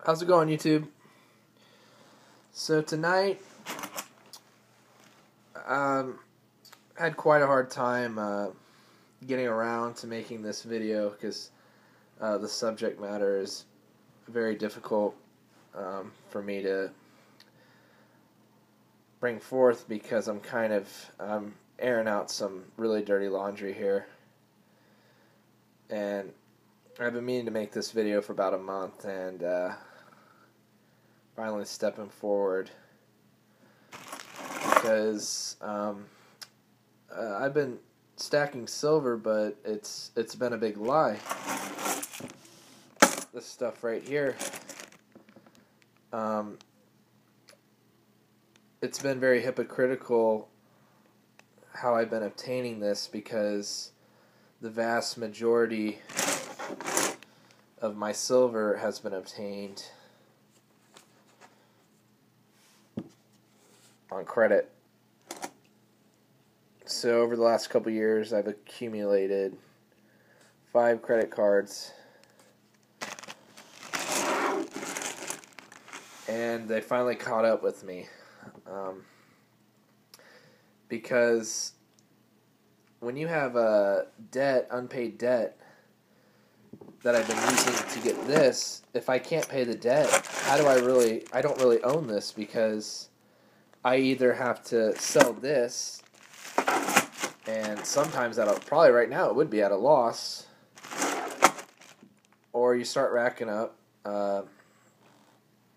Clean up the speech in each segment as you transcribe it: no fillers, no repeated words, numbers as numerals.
How's it going, YouTube? So tonight, I had quite a hard time getting around to making this video because the subject matter is very difficult for me to bring forth because I'm airing out some really dirty laundry here. And I've been meaning to make this video for about a month, and finally stepping forward because I've been stacking silver, but it's been a big lie. This stuff right here, it's been very hypocritical how I've been obtaining this, because the vast majority of my silver has been obtained on credit. So over the last couple years, I've accumulated 5 credit cards, and they finally caught up with me, because when you have a unpaid debt that I've been using to get this, if I can't pay the debt, I don't really own this, because I either have to sell this, and sometimes probably right now it would be at a loss, or you start racking up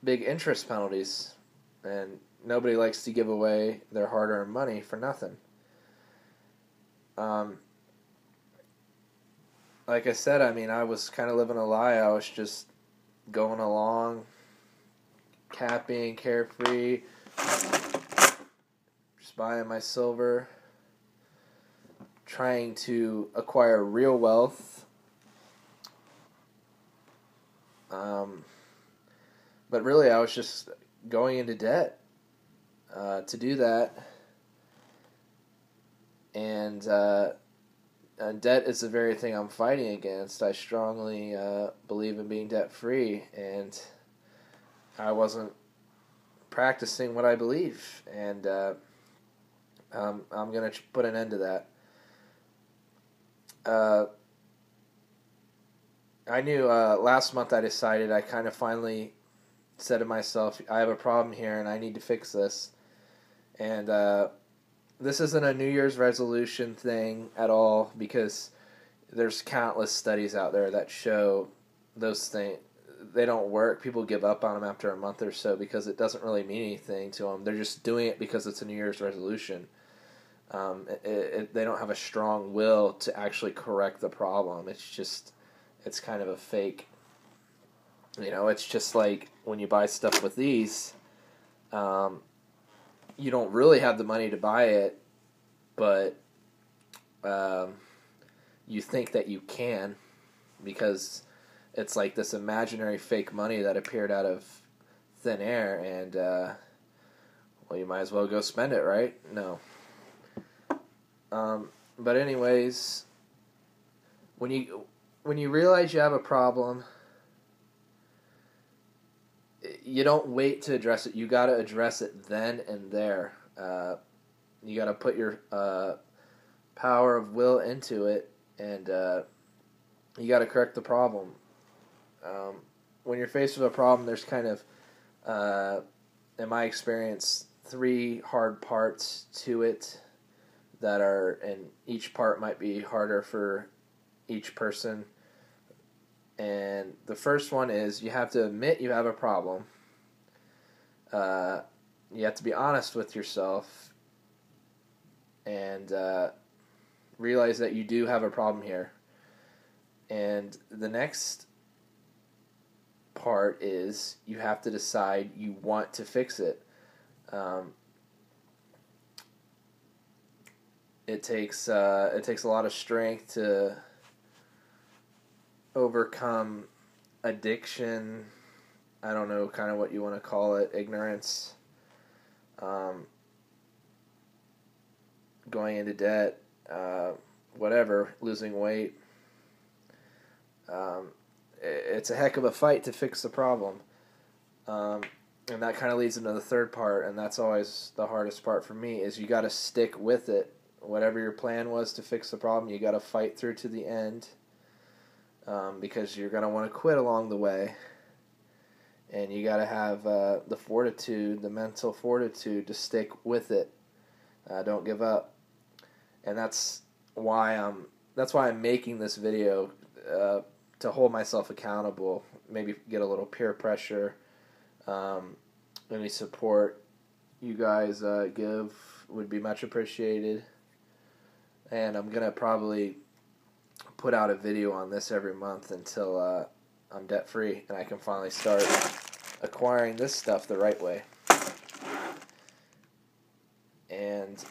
big interest penalties, and nobody likes to give away their hard-earned money for nothing. Like I said, I was kind of living a lie. I was just going along, capping, carefree, just buying my silver, trying to acquire real wealth. But really, I was just going into debt to do that. And debt is the very thing I'm fighting against. I strongly believe in being debt-free, and I wasn't practicing what I believe. And I'm going to put an end to that. I knew last month I decided, I kind of finally said to myself, I have a problem here and I need to fix this. And this isn't a New Year's resolution thing at all, because there's countless studies out there that show those things, they don't work. People give up on them after a month or so because it doesn't really mean anything to them. They're just doing it because it's a New Year's resolution. They don't have a strong will to actually correct the problem. It's kind of a fake. It's just like when you buy stuff with these, you don't really have the money to buy it, but you think that you can, because it's like this imaginary fake money that appeared out of thin air, and well, you might as well go spend it, right? No. But anyways, when you realize you have a problem, you don't wait to address it. You got to address it then and there. You got to put your power of will into it, and you got to correct the problem. When you're faced with a problem, there's kind of, in my experience, 3 hard parts to it and each part might be harder for each person. And the first one is, you have to admit you have a problem. You have to be honest with yourself and realize that you do have a problem here. And the next part is, you have to decide you want to fix it. It takes a lot of strength to overcome addiction. I don't know kind of what you want to call it, ignorance, going into debt, whatever, losing weight. It's a heck of a fight to fix the problem. And that kind of leads into the third part, and that's always the hardest part for me, is you got to stick with it. Whatever your plan was to fix the problem, you got to fight through to the end, because you're going to want to quit along the way. And you got to have the fortitude, the mental fortitude to stick with it. Don't give up. And that's why I'm making this video, to hold myself accountable, maybe get a little peer pressure. Any support you guys give would be much appreciated. And I'm going to probably put out a video on this every month until I'm debt free and I can finally start acquiring this stuff the right way. And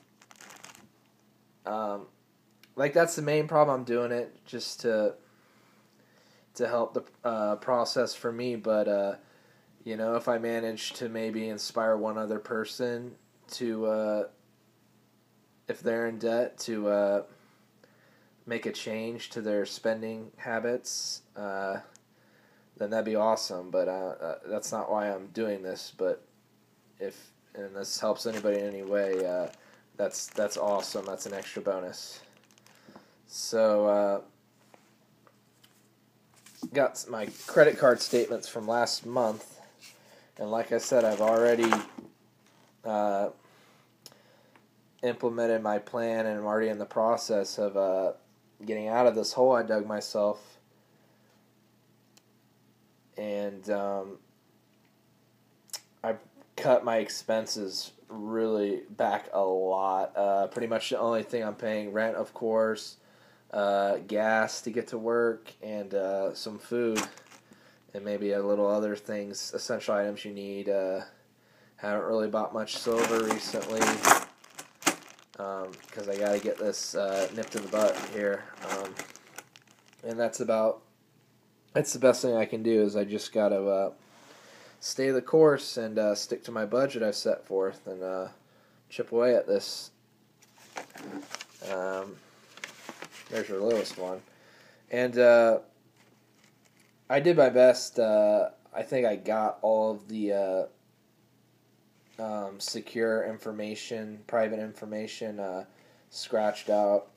that's the main problem. I'm doing it just to help the process for me, but if I manage to maybe inspire one other person to, if they're in debt, to make a change to their spending habits, then that'd be awesome. But that's not why I'm doing this. But if this helps anybody in any way, that's awesome. That's an extra bonus. So got my credit card statements from last month, and like I said, I've already implemented my plan, and I'm already in the process of getting out of this hole I dug myself. And I've cut my expenses really back a lot. Pretty much the only thing I'm paying, rent of course, gas to get to work, and some food, and maybe a little other things, essential items you need. Haven't really bought much silver recently, because I gotta get this nipped in the butt here. And that's the best thing I can do, is I just gotta stay the course and stick to my budget I've set forth, and chip away at this. There's your lowest one. And I did my best. I think I got all of the secure information, private information, scratched out.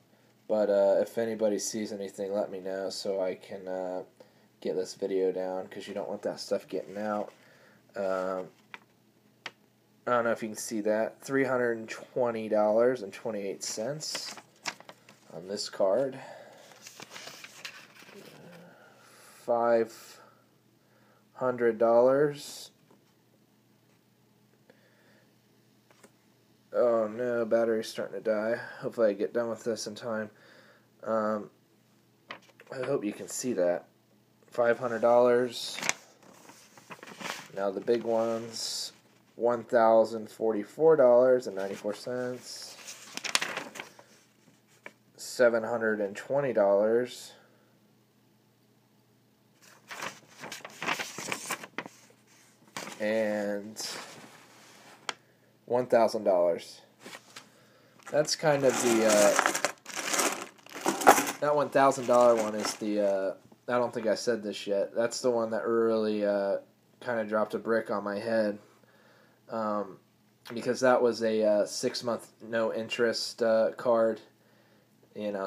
But if anybody sees anything, let me know so I can get this video down, because you don't want that stuff getting out. I don't know if you can see that. $320.28 on this card. $500. Oh no, battery's starting to die. Hopefully I get done with this in time. I hope you can see that. $500. Now the big ones, $1,044.94. $720. And $1,000. That's kind of the that $1,000 one is the I don't think I said this yet. That's the one that really kind of dropped a brick on my head, because that was a 6-month no interest card.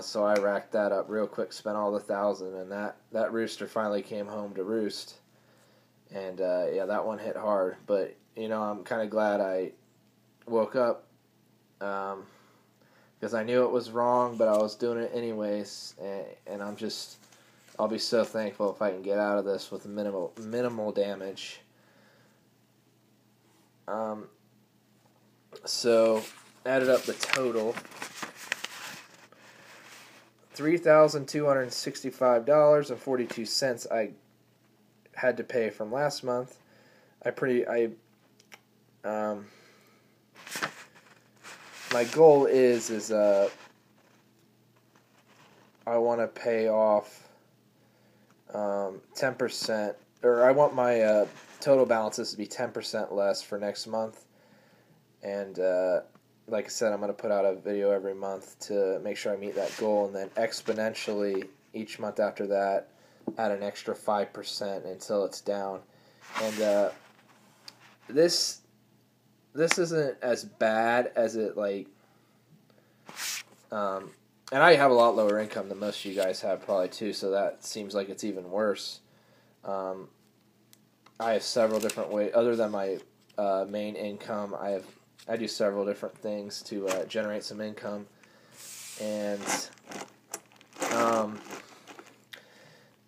So I racked that up real quick, spent all the $1,000, and that rooster finally came home to roost. And yeah, that one hit hard. But I'm kind of glad I woke up, because I knew it was wrong, but I was doing it anyways. And I'll be so thankful if I can get out of this with minimal damage. So added up the total. $3,265.42 I had to pay from last month. My goal is I want to pay off 10%, or I want my total balances to be 10% less for next month. And like I said, I'm going to put out a video every month to make sure I meet that goal, and then exponentially each month after that add an extra 5% until it's down. And this isn't as bad as it like. And I have a lot lower income than most of you guys have probably too, so that seems like it's even worse. I have several different ways other than my main income. I do several different things to generate some income, and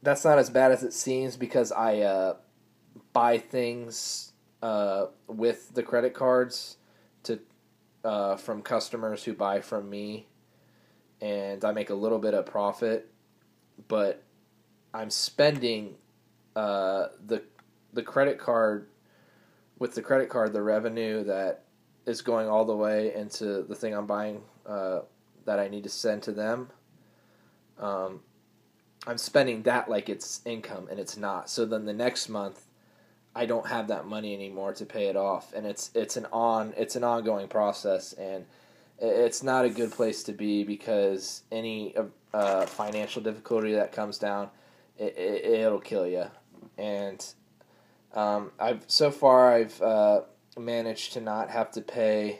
that's not as bad as it seems because I buy things with the credit cards to from customers who buy from me, and I make a little bit of profit, but I'm spending the credit card with the credit card, the revenue that is going all the way into the thing I'm buying that I need to send to them. I'm spending that like it's income, and it's not. So then the next month, I don't have that money anymore to pay it off, and it's an ongoing process, and it's not a good place to be because any financial difficulty that comes down, it'll kill you. And I've managed to not have to pay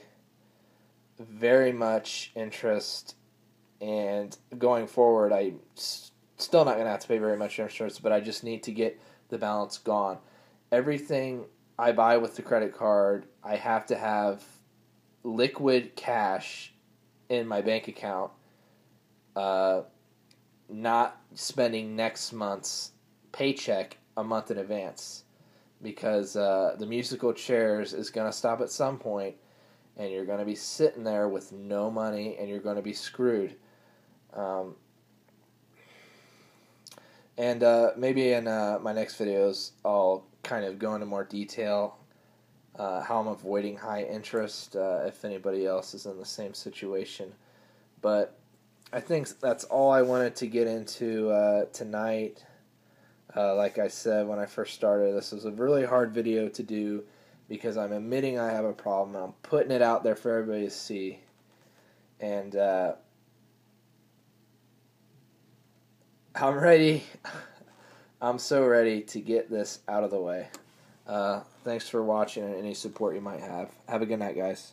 very much interest, and going forward, I still not going to have to pay very much interest, but I just need to get the balance gone. Everything I buy with the credit card, I have to have liquid cash in my bank account, not spending next month's paycheck a month in advance, because the musical chairs is going to stop at some point, and you're going to be sitting there with no money, and you're going to be screwed. Maybe in my next videos, I'll kind of go into more detail how I'm avoiding high interest if anybody else is in the same situation. But I think that's all I wanted to get into tonight. Like I said when I first started, this was a really hard video to do because I'm admitting I have a problem, and I'm putting it out there for everybody to see. And I'm ready. I'm so ready to get this out of the way. Thanks for watching and any support you might have. Have a good night, guys.